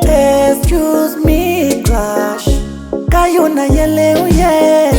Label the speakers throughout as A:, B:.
A: Excuse me, crush. Kayuna yele uye.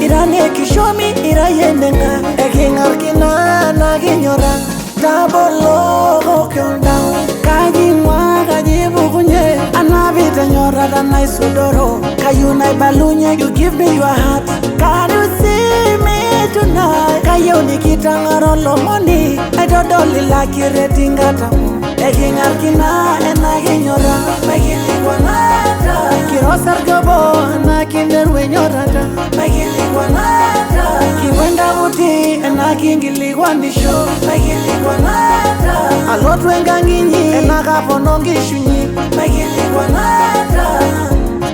A: Irane kishomi irayendenga. Ekingarkina na ginyora. Double logo down. Kajimwa kajibukunye. Anabita nyora dana isudoro. Kayuna ibalunye, you give me your heart. Can you see me tonight? Kayuni kitangaro lomoni. I don't only like it retingatamu. Ekingarkina ena ginyora. Magili kwanata. Kirosar gobo na kinderwe nyorata. Magili kwanata. Kiwenda buti ena kingili kwanisho. Magili kwanata. Alotwe nganginyi ena kaponongi shunyi. Magili kwanata.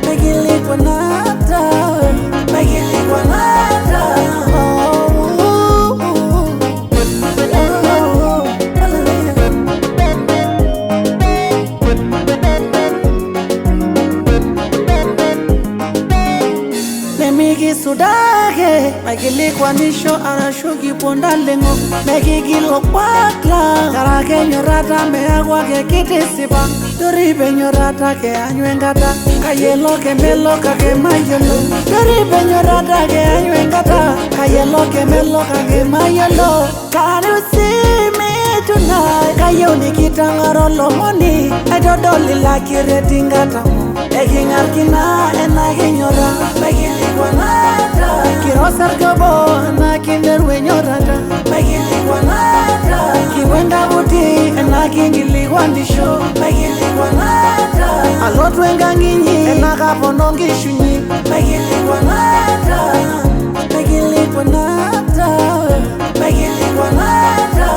A: Magili kwanata. Magili kwanata. Megi sudage, magili kwanisho arashugi ponda lengo. Megi gilo kwakla, karake nyorata meagwa ke kitisipa. Doribe nyorata ke anyuengata, kayelo ke melo ke mayelo. Doribe nyorata ke anyuengata, kayelo ke melo ke mayelo. Can you see me tonight? Kayoni kitangaro lomoni, I don't only like it retingata. Ekingarkina ena ginyora. Magili kwanata. Kirosar gobo na kinderwe nyorata. Magili kwanata. Kiwenda buti ena kingili kwanisho. Magili kwanata. Alotwe nganginyi ena kaponongi shunyi. Magili kwanata. Magili kwanata. Magili kwanata.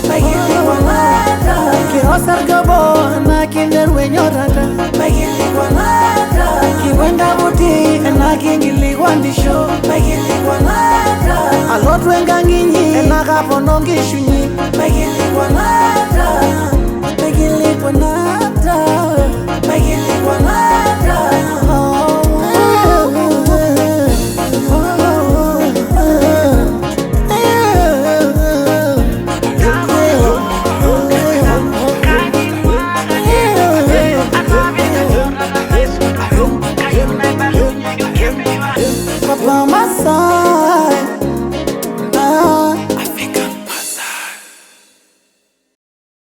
A: Magili kwanata. Kirosar gobo na kinderwe nyorata. Magili kwanata. Kiwenda buti ena kingili kwanisho. Magili kwanata. Alotwe nganginyi ena kaponongi shunyi. Magili kwanata.